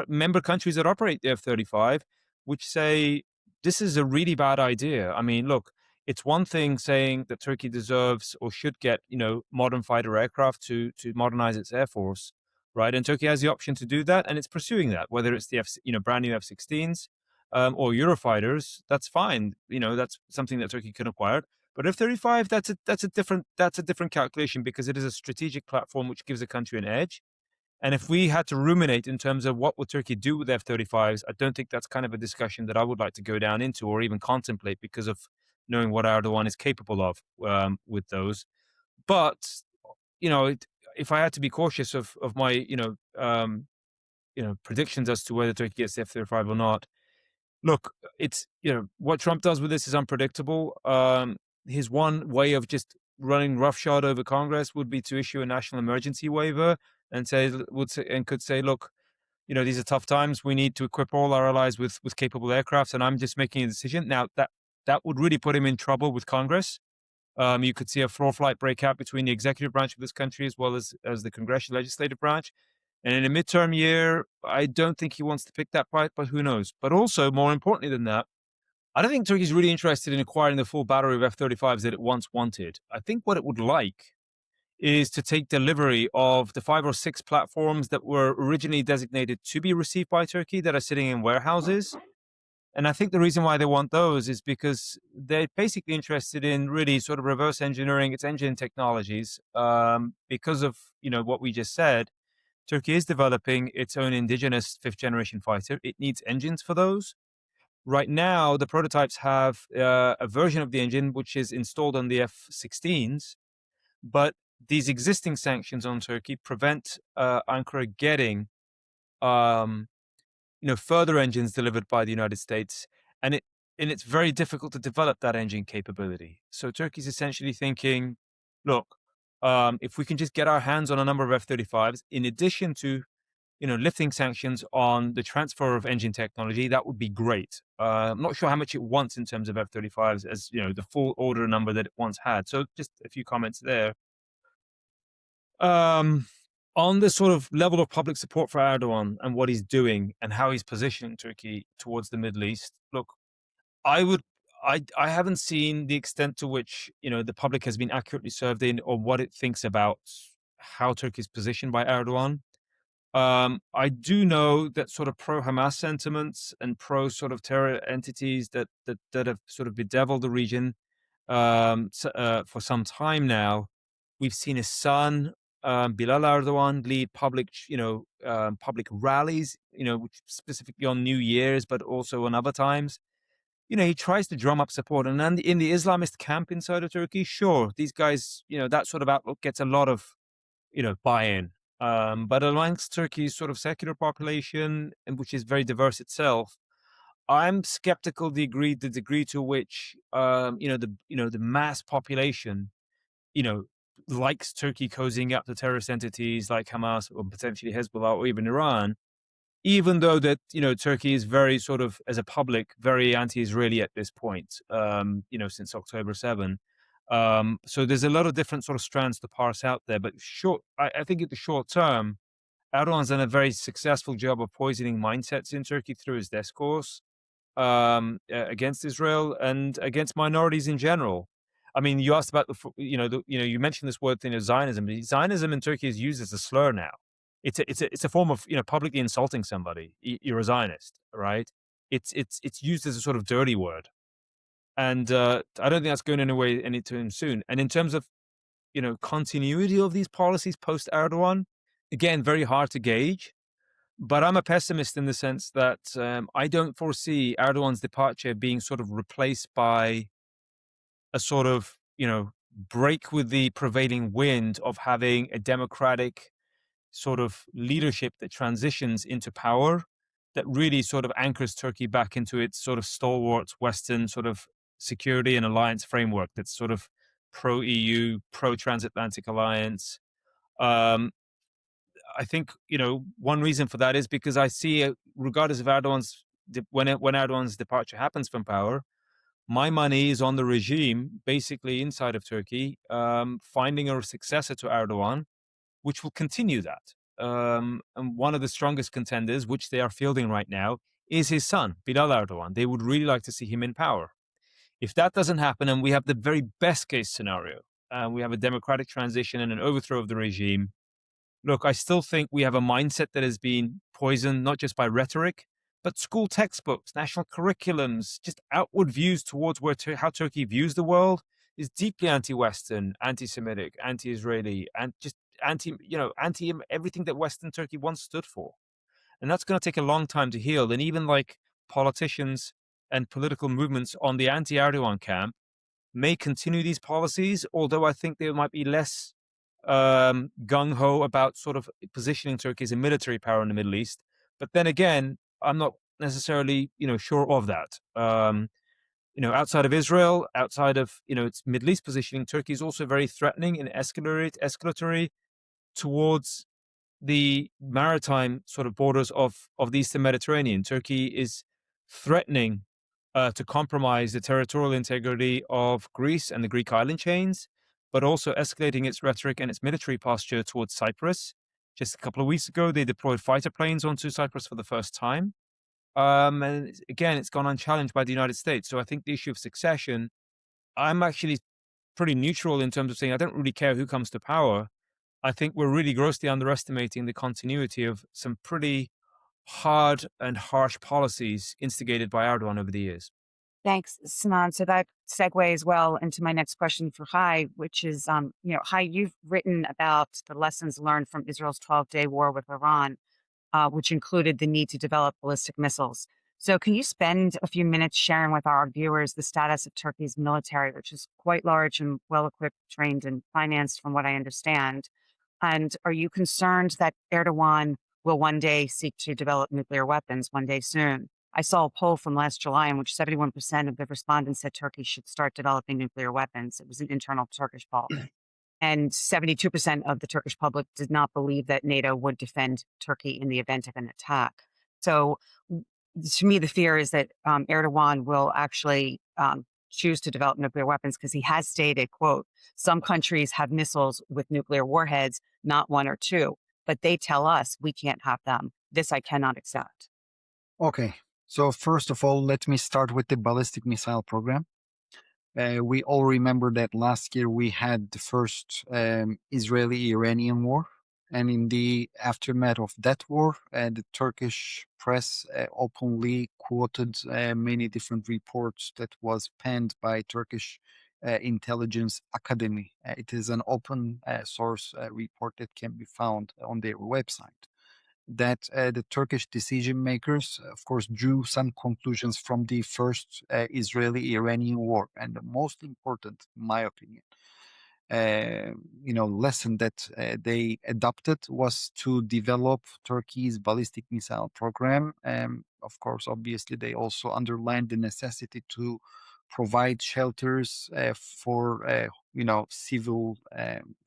member countries that operate the F-35, which say this is a really bad idea. I mean, look, it's one thing saying that Turkey deserves or should get, modern fighter aircraft to modernize its air force, right? And Turkey has the option to do that, and it's pursuing that, whether it's the brand new F-16s or Eurofighters. That's fine. That's something that Turkey can acquire. But F-35, that's a different calculation, because it is a strategic platform which gives a country an edge. And if we had to ruminate in terms of what would Turkey do with F-35s, I don't think that's kind of a discussion that I would like to go down into or even contemplate, because of knowing what Erdogan is capable of with those. But if I had to be cautious of my predictions as to whether Turkey gets the F-35 or not, look, it's what Trump does with this is unpredictable. His one way of just running roughshod over Congress would be to issue a national emergency waiver and could say, look, these are tough times. We need to equip all our allies with capable aircraft, and I'm just making a decision. Now that would really put him in trouble with Congress. You could see a floor fight break out between the executive branch of this country as well as the congressional legislative branch. And in a midterm year, I don't think he wants to pick that fight, but who knows? But also, more importantly than that, I don't think Turkey's really interested in acquiring the full battery of F-35s that it once wanted. I think what it would like is to take delivery of the 5 or 6 platforms that were originally designated to be received by Turkey that are sitting in warehouses. And I think the reason why they want those is because they're basically interested in really sort of reverse engineering its engine technologies, because of, what we just said. Turkey is developing its own indigenous 5th generation fighter. It needs engines for those. Right now, the prototypes have a version of the engine which is installed on the F-16s, but these existing sanctions on Turkey prevent Ankara getting further engines delivered by the United States, and it's very difficult to develop that engine capability. So Turkey's essentially thinking, look, if we can just get our hands on a number of F-35s, in addition to lifting sanctions on the transfer of engine technology, that would be great. I'm not sure how much it wants in terms of F-35s as the full order number that it once had. So just a few comments there. On the sort of level of public support for Erdogan and what he's doing and how he's positioning Turkey towards the Middle East, look, I haven't seen the extent to which the public has been accurately served in, or what it thinks about how Turkey is positioned by Erdogan. I do know that sort of pro-Hamas sentiments and pro sort of terror entities that have sort of bedeviled the region for some time now. We've seen his son, Bilal Erdogan, lead public rallies, which specifically on New Year's, but also on other times. He tries to drum up support. And then in the Islamist camp inside of Turkey, sure, these guys, that sort of outlook gets a lot of, buy-in. But amongst Turkey's sort of secular population, and which is very diverse itself, I'm skeptical the degree to which the mass population likes Turkey cozying up to terrorist entities like Hamas or potentially Hezbollah or even Iran, even though that Turkey is very sort of, as a public, very anti-Israeli at this point, since October 7. So there's a lot of different sort of strands to parse out there. But I think in the short term, Erdogan's done a very successful job of poisoning mindsets in Turkey through his discourse against Israel and against minorities in general. I mean, you asked about you mentioned this word thing of Zionism. Zionism in Turkey is used as a slur now. It's a form of publicly insulting somebody. You're a Zionist, right? It's used as a sort of dirty word, and I don't think that's going anywhere anytime soon. And in terms of continuity of these policies post Erdogan, again, very hard to gauge. But I'm a pessimist in the sense that I don't foresee Erdogan's departure being sort of replaced by a sort of, break with the prevailing wind of having a democratic sort of leadership that transitions into power that really sort of anchors Turkey back into its sort of stalwart Western sort of security and alliance framework that's sort of pro-EU, pro-transatlantic alliance. Um, I think one reason for that is because I see, regardless of when Erdogan's departure happens from power, my money is on the regime, basically inside of Turkey, finding a successor to Erdogan, which will continue that. And one of the strongest contenders, which they are fielding right now, is his son, Bilal Erdogan. They would really like to see him in power. If that doesn't happen, and we have the very best case scenario, we have a democratic transition and an overthrow of the regime. Look, I still think we have a mindset that has been poisoned, not just by rhetoric, but school textbooks, national curriculums, just outward views towards how Turkey views the world is deeply anti-Western, anti-Semitic, anti-Israeli, and just anti everything that Western Turkey once stood for. And that's going to take a long time to heal. And even like politicians and political movements on the anti-Erdogan camp may continue these policies, although I think they might be less gung-ho about sort of positioning Turkey as a military power in the Middle East. But then again, I'm not necessarily, sure of that. Outside of Israel, outside of, its Middle East positioning, Turkey is also very threatening and escalatory towards the maritime sort of borders of the Eastern Mediterranean. Turkey is threatening to compromise the territorial integrity of Greece and the Greek island chains, but also escalating its rhetoric and its military posture towards Cyprus. Just a couple of weeks ago, they deployed fighter planes onto Cyprus for the first time. And again, it's gone unchallenged by the United States. So I think the issue of succession, I'm actually pretty neutral in terms of saying I don't really care who comes to power. I think we're really grossly underestimating the continuity of some pretty hard and harsh policies instigated by Erdogan over the years. Thanks, Sinan. So that segues well into my next question for Hai, which is, Hai, you've written about the lessons learned from Israel's 12-day war with Iran, which included the need to develop ballistic missiles. So can you spend a few minutes sharing with our viewers the status of Turkey's military, which is quite large and well-equipped, trained, and financed from what I understand? And are you concerned that Erdogan will one day seek to develop nuclear weapons one day soon? I saw a poll from last July in which 71% of the respondents said Turkey should start developing nuclear weapons. It was an internal Turkish poll. And 72% of the Turkish public did not believe that NATO would defend Turkey in the event of an attack. So to me, the fear is that Erdogan will actually choose to develop nuclear weapons because he has stated, quote, some countries have missiles with nuclear warheads, not one or two, but they tell us we can't have them. This I cannot accept. Okay. So first of all, let me start with the ballistic missile program. We all remember that last year we had the first Israeli-Iranian war. And in the aftermath of that war, the Turkish press openly quoted many different reports that was penned by Turkish Intelligence Academy. It is an open source report that can be found on their website. That the Turkish decision makers, of course, drew some conclusions from the first Israeli-Iranian war. And the most important, in my opinion, lesson that they adopted was to develop Turkey's ballistic missile program. Of course, obviously, they also underlined the necessity to provide shelters for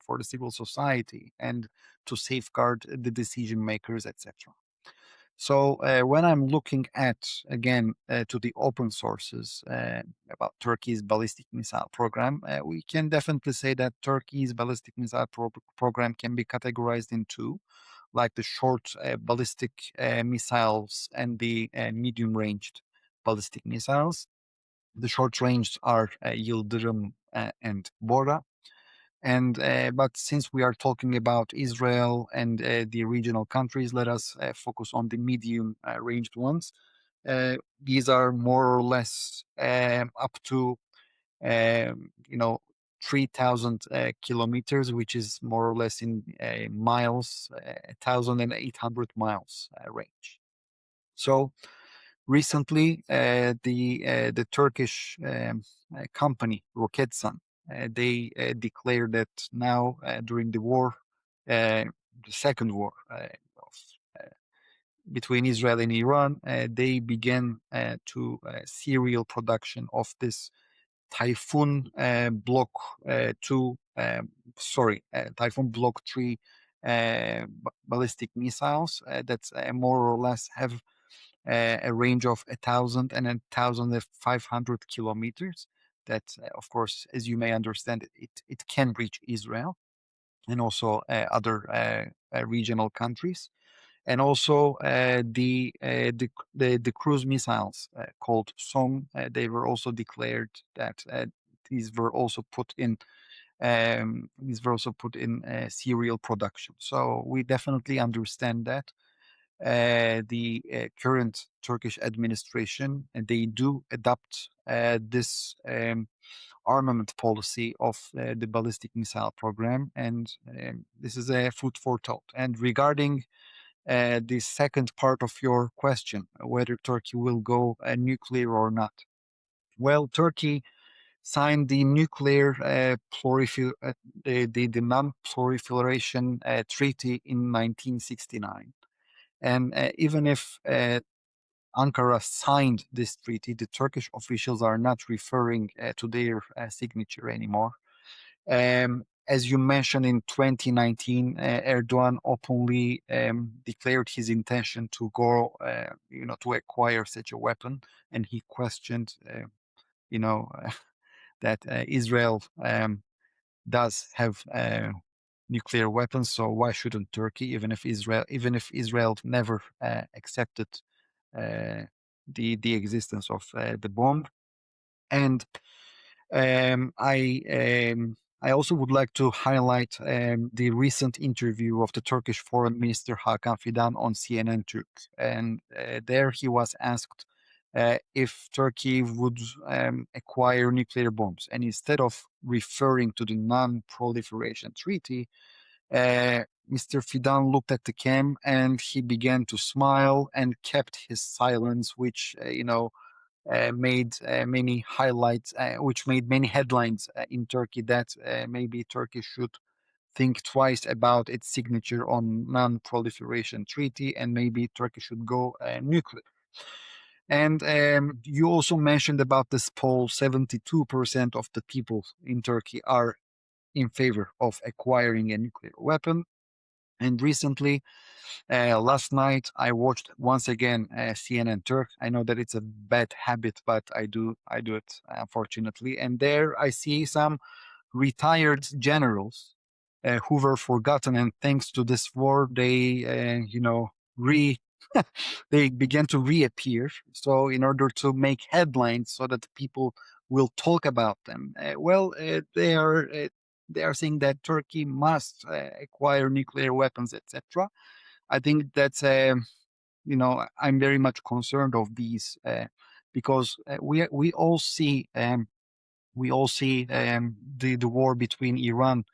for the civil society and to safeguard the decision makers, etc. So when I'm looking at, again, to the open sources about Turkey's ballistic missile program, we can definitely say that Turkey's ballistic missile program can be categorized in two, like the short ballistic missiles and the medium-ranged ballistic missiles. The short range are Yıldırım and Bora. And but since we are talking about Israel and the regional countries, let us focus on the medium ranged ones. These are more or less up to 3,000 kilometers, which is more or less in miles, 1,800 miles range. So recently, the Turkish company Roketsan, they declared that now during the war, the second war between Israel and Iran, they began to serial production of this Typhoon Block 2, Typhoon Block 3 ballistic missiles that more or less have a range of 1,000 and 1,500 kilometers. That, of course, as you may understand, it can reach Israel and also other regional countries. And also the cruise missiles called SOM, they were also declared that these were also put in serial production. So we definitely understand that the current Turkish administration, and they do adopt this armament policy of the ballistic missile program, and this is a food for thought. And regarding the second part of your question, whether Turkey will go nuclear or not. Well, Turkey signed the the non-proliferation treaty in 1969. And even if Ankara signed this treaty, the Turkish officials are not referring to their signature anymore. As you mentioned, in 2019, Erdogan openly declared his intention to go, to acquire such a weapon, and he questioned, that Israel does have nuclear weapons. So why shouldn't Turkey, even if Israel never accepted the existence of the bomb? And I also would like to highlight the recent interview of the Turkish Foreign Minister Hakan Fidan on CNN Turk, and there he was asked if Turkey would acquire nuclear bombs, and instead of referring to the Non-Proliferation Treaty, Mr. Fidan looked at the cam and he began to smile and kept his silence, which made many highlights, which made many headlines in Turkey that maybe Turkey should think twice about its signature on non-proliferation treaty, and maybe Turkey should go nuclear. And you also mentioned about this poll: 72% of the people in Turkey are in favor of acquiring a nuclear weapon. And recently, last night, I watched once again CNN Turk. I know that it's a bad habit, but I do it, unfortunately. And there I see some retired generals who were forgotten, and thanks to this war, they re they began to reappear. So in order to make headlines, so that people will talk about them, they are saying that Turkey must acquire nuclear weapons, etc. I think that's I'm very much concerned of these because we all see the war between Iran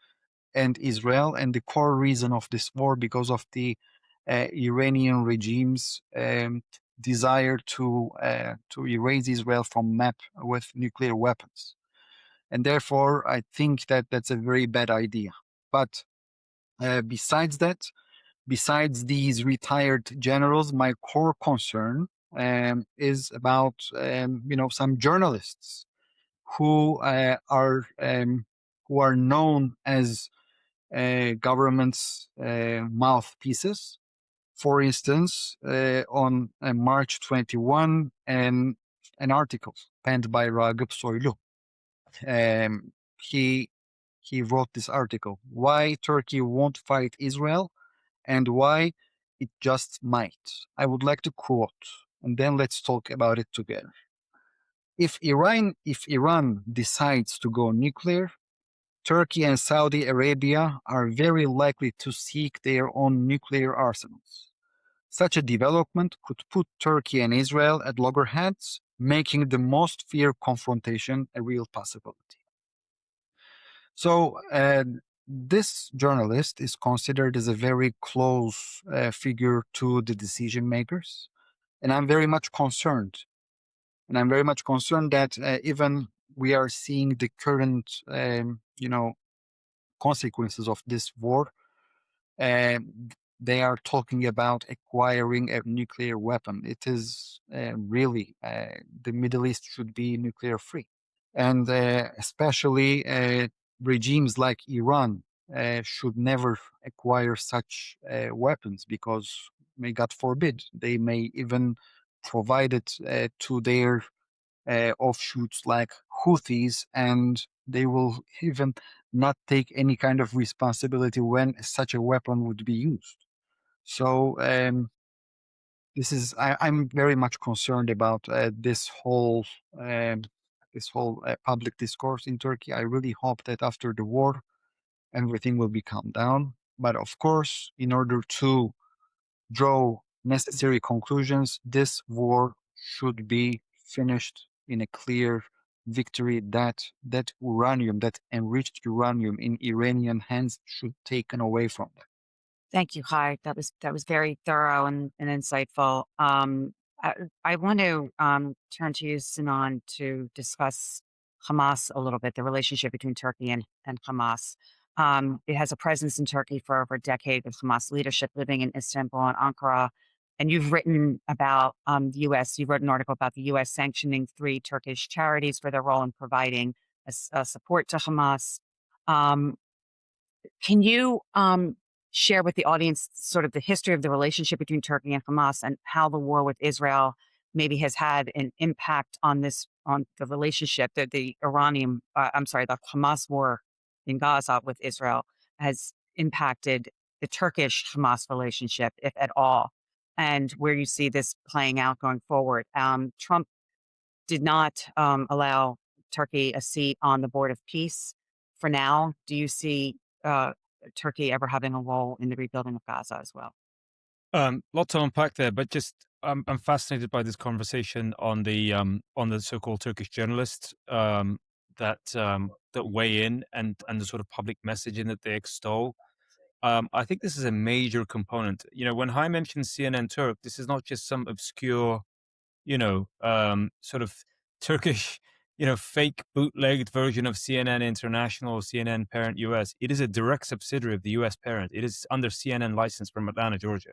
and Israel, and the core reason of this war because of the Iranian regime's desire to erase Israel from map with nuclear weapons, and therefore I think that that's a very bad idea. But besides that, besides these retired generals, my core concern is about some journalists who are known as government's mouthpieces, For instance, on March 21, an article penned by Ragıp Soylu. He wrote this article, Why Turkey Won't Fight Israel and Why It Just Might. I would like to quote, and then let's talk about it together. If Iran decides to go nuclear, Turkey and Saudi Arabia are very likely to seek their own nuclear arsenals. Such a development could put Turkey and Israel at loggerheads, making the most feared confrontation a real possibility. So this journalist is considered as a very close figure to the decision makers, and I'm very much concerned. And I'm very much concerned that even we are seeing the current, consequences of this war. They are talking about acquiring a nuclear weapon. It is really the Middle East should be nuclear free, and especially regimes like Iran should never acquire such weapons because, may God forbid, they may even provide it to their offshoots like Houthis, and they will even not take any kind of responsibility when such a weapon would be used. So I'm very much concerned about this whole public discourse in Turkey. I really hope that after the war, everything will be calmed down. But of course, in order to draw necessary conclusions, this war should be finished in a clear victory. That uranium, that enriched uranium in Iranian hands, should be taken away from them. Thank you, Hai. That was very thorough and insightful. I want to turn to you, Sinan, to discuss Hamas a little bit, the relationship between Turkey and Hamas. It has a presence in Turkey for over a decade with Hamas leadership living in Istanbul and Ankara. And you've written about the U.S. You wrote an article about the U.S. sanctioning 3 Turkish charities for their role in providing support to Hamas. Can you share with the audience sort of the history of the relationship between Turkey and Hamas and how the war with Israel maybe has had an impact on the relationship that the Hamas war in Gaza with Israel has impacted the Turkish-Hamas relationship, if at all, and where you see this playing out going forward. Trump did not allow Turkey a seat on the Board of Peace for now. Do you see Turkey ever having a role in the rebuilding of Gaza as well? Lot to unpack there, but just I'm fascinated by this conversation on the so-called Turkish journalists that weigh in and the sort of public messaging that they extol. I think this is a major component. When Hai mentions CNN Turk, this is not just some obscure, sort of Turkish, fake bootlegged version of CNN International or CNN Parent US. It is a direct subsidiary of the US parent. It is under CNN license from Atlanta, Georgia.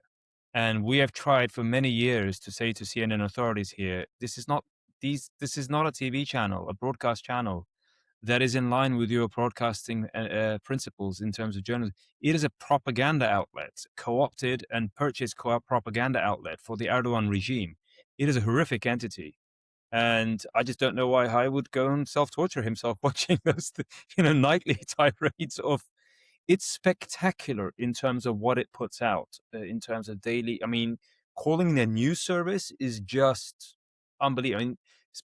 And we have tried for many years to say to CNN authorities here, this is not a TV channel, a broadcast channel that is in line with your broadcasting principles in terms of journalism. It is a propaganda outlet, co-opted and purchased propaganda outlet for the Erdogan regime. It is a horrific entity. And I just don't know why Hai would go and self-torture himself watching those, nightly tirades of. It's spectacular in terms of what it puts out, in terms of daily. I mean, calling it a news service is just unbelievable. I mean,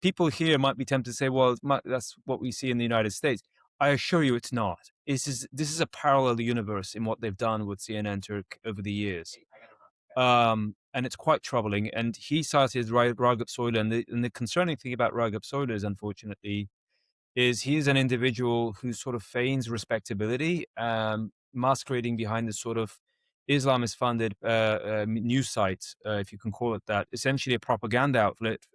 people here might be tempted to say, well, that's what we see in the United States. I assure you it's not. This is a parallel universe in what they've done with CNN Turk over the years. And it's quite troubling. And he cited Recep Soylu, and the concerning thing about Recep Soylu is, unfortunately, he's an individual who sort of feigns respectability, masquerading behind this sort of Islamist-funded news site, if you can call it that, essentially a propaganda outlet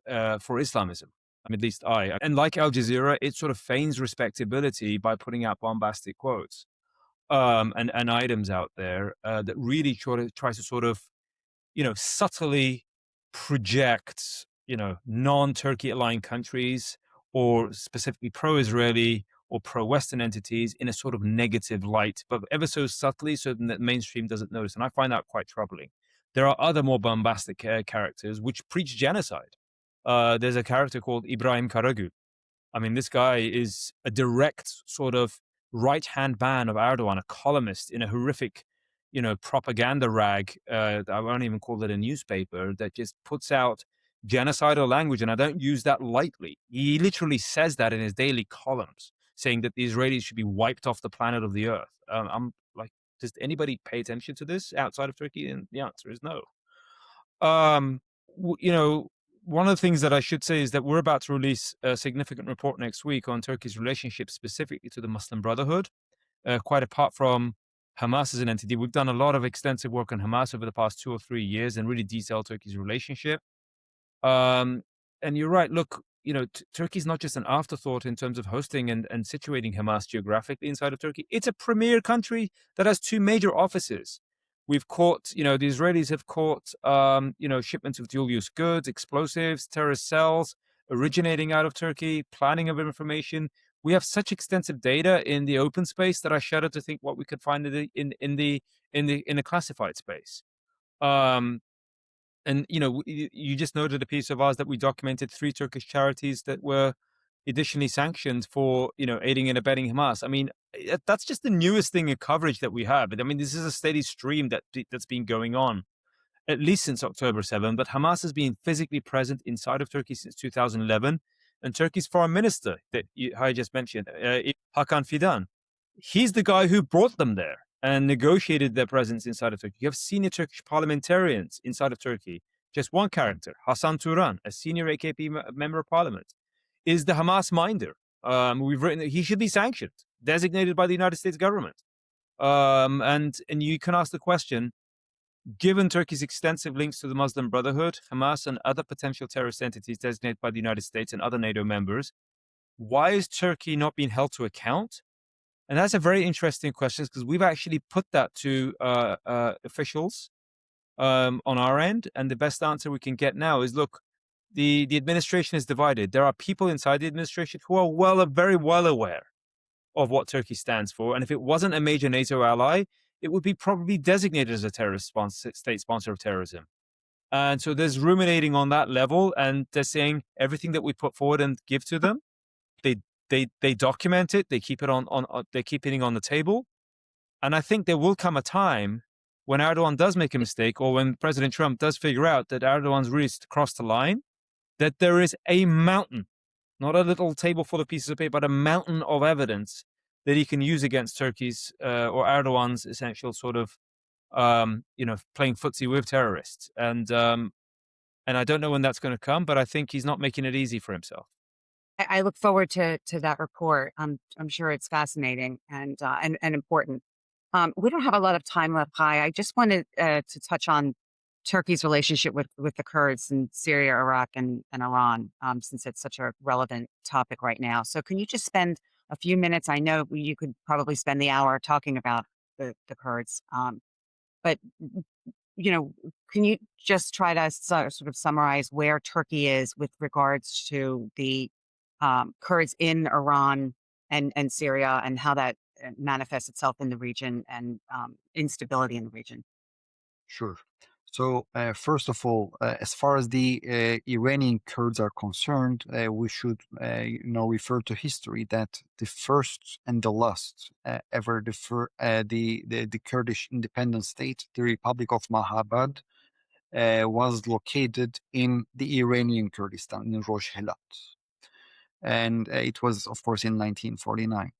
for Islamism. I mean, at least and like Al Jazeera, it sort of feigns respectability by putting out bombastic quotes and items out there that really tries to sort of, subtly project, non-Turkey aligned countries or specifically pro-Israeli or pro-Western entities in a sort of negative light, but ever so subtly so that mainstream doesn't notice. And I find that quite troubling. There are other more bombastic characters which preach genocide. There's a character called Ibrahim Karagül. I mean, this guy is a direct sort of right-hand man of Erdogan, a columnist in a horrific, propaganda rag. I won't even call it a newspaper, that just puts out genocidal language. And I don't use that lightly. He literally says that in his daily columns, saying that the Israelis should be wiped off the planet of the earth. I'm like, does anybody pay attention to this outside of Turkey? And the answer is no. Um, one of the things that I should say is that we're about to release a significant report next week on Turkey's relationship specifically to the Muslim Brotherhood. Quite apart from Hamas as an entity, we've done a lot of extensive work on Hamas over the past 2 or 3 years and really detailed Turkey's relationship. And you're right. Look, Turkey's not just an afterthought in terms of hosting and situating Hamas geographically inside of Turkey. It's a premier country that has 2 major offices. We've caught, the Israelis have caught, shipments of dual-use goods, explosives, terrorist cells originating out of Turkey, planning of information. We have such extensive data in the open space that I shudder to think what we could find in the classified space. And, you just noted a piece of ours that we documented 3 Turkish charities that were additionally sanctioned for, aiding and abetting Hamas. I mean, that's just the newest thing in coverage that we have. I mean, this is a steady stream that's been going on, at least since October 7. But Hamas has been physically present inside of Turkey since 2011. And Turkey's foreign minister that I just mentioned, Hakan Fidan, he's the guy who brought them there and negotiated their presence inside of Turkey. You have senior Turkish parliamentarians inside of Turkey. Just one character, Hasan Turan, a senior AKP member of parliament, is the Hamas minder. We've written that he should be sanctioned, designated by the United States government. And you can ask the question, given Turkey's extensive links to the Muslim Brotherhood, Hamas, and other potential terrorist entities designated by the United States and other NATO members, why is Turkey not being held to account? And that's a very interesting question because we've actually put that to officials on our end. And the best answer we can get now is, look, the administration is divided. There are people inside the administration who are very well aware of what Turkey stands for. And if it wasn't a major NATO ally, it would be probably designated as a terrorist state sponsor of terrorism. And so there's ruminating on that level, and they're saying everything that we put forward and give to them, they document it, they keep it they keep it on the table. And I think there will come a time when Erdogan does make a mistake, or when President Trump does figure out that Erdogan's really crossed the line, that there is a mountain, not a little table full of pieces of paper, but a mountain of evidence that he can use against Turkey's or Erdogan's essential sort of, playing footsie with terrorists. And I don't know when that's going to come, but I think he's not making it easy for himself. I look forward to that report. I'm sure it's fascinating and important. We don't have a lot of time left, Kai. I just wanted to touch on Turkey's relationship with the Kurds in Syria, Iraq, and Iran, since it's such a relevant topic right now. So can you just spend a few minutes? I know you could probably spend the hour talking about the Kurds, but can you just try to sort of summarize where Turkey is with regards to the Kurds in Iran and Syria, and how that manifests itself in the region and instability in the region? Sure. So, first of all, as far as the Iranian Kurds are concerned, we should, refer to history that the first and the last ever the Kurdish independent state, the Republic of Mahabad, was located in the Iranian Kurdistan, in Rojhelat. And it was, of course, in 1949.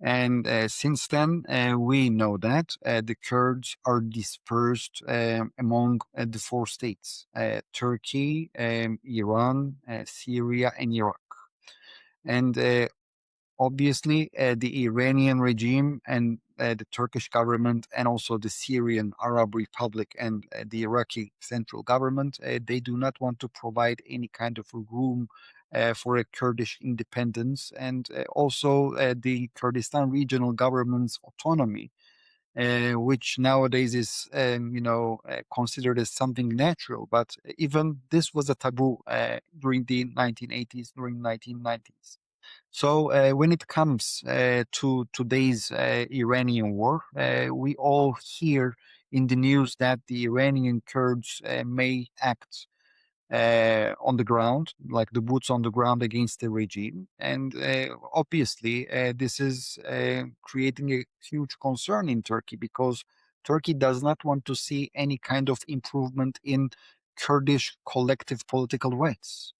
And since then, we know that the Kurds are dispersed among the 4 states, Turkey, Iran, Syria, and Iraq. And obviously, the Iranian regime and the Turkish government, and also the Syrian Arab Republic and the Iraqi central government, they do not want to provide any kind of room for a Kurdish independence, and also the Kurdistan regional government's autonomy, which nowadays is, considered as something natural. But even this was a taboo during the 1980s, during 1990s. So when it comes to today's Iranian war, we all hear in the news that the Iranian Kurds may act on the ground, like the boots on the ground against the regime. And obviously, this is creating a huge concern in Turkey because Turkey does not want to see any kind of improvement in Kurdish collective political rights.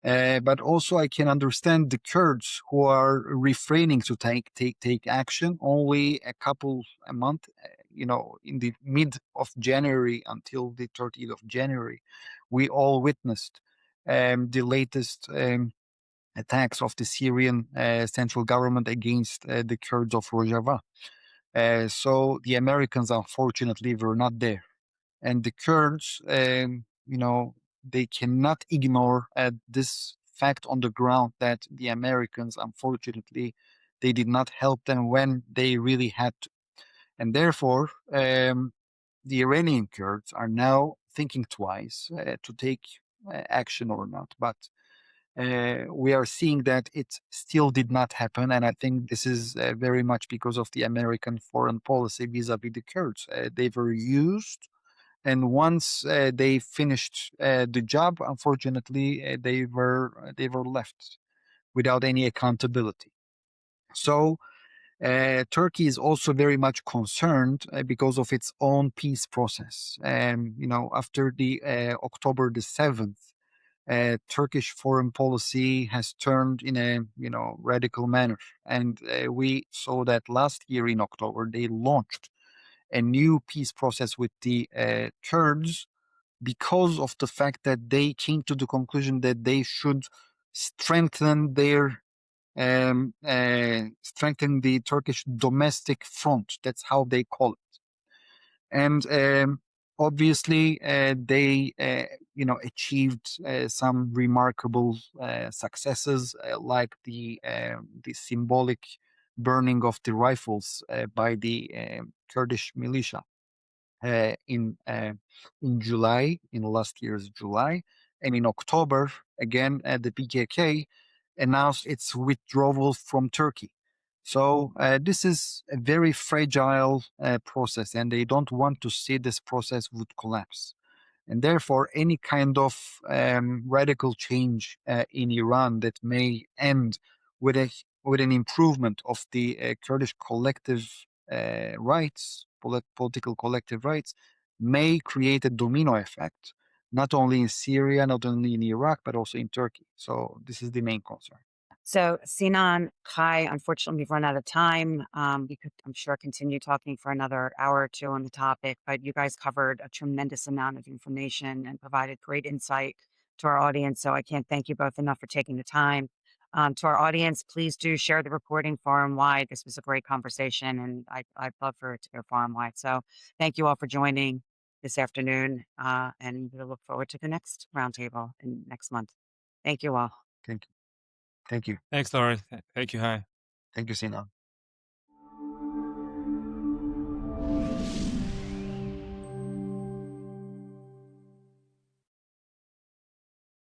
But also, I can understand the Kurds who are refraining to take action. Only a month, in the mid of January until the 30th of January, we all witnessed the latest attacks of the Syrian central government against the Kurds of Rojava. So the Americans, unfortunately, were not there, and the Kurds, they cannot ignore this fact on the ground that the Americans, unfortunately, they did not help them when they really had to. And therefore, the Iranian Kurds are now thinking twice to take action or not. But we are seeing that it still did not happen. And I think this is very much because of the American foreign policy vis-a-vis the Kurds. They were used, and once they finished the job, unfortunately, they were left without any accountability. So Turkey is also very much concerned because of its own peace process. After the October the 7th, Turkish foreign policy has turned in a radical manner, and we saw that last year in October they launched a new peace process with the Kurds because of the fact that they came to the conclusion that they should strengthen strengthen the Turkish domestic front. That's how they call it. And obviously, they achieved some remarkable successes, like the symbolic burning of the rifles by the Kurdish militia uh, in uh, in July, in last year's July, and in October again, the PKK announced its withdrawal from Turkey. So this is a very fragile process, and they don't want to see this process would collapse. And therefore, any kind of radical change in Iran that may end with with an improvement of the Kurdish collective rights, political collective rights, may create a domino effect, not only in Syria, not only in Iraq, but also in Turkey. So this is the main concern. So, Sinan, Kai, unfortunately, we've run out of time. We could, I'm sure, continue talking for another hour or two on the topic, but you guys covered a tremendous amount of information and provided great insight to our audience. So, I can't thank you both enough for taking the time. To our audience, please do share the recording forum wide. This was a great conversation, and I'd love for it to go forum wide. So, thank you all for joining this afternoon, and we'll look forward to the next roundtable in next month. Thank you all. Thank you. Thank you. Thanks, Lauri. Thank you. Hi. Thank you, Sinan.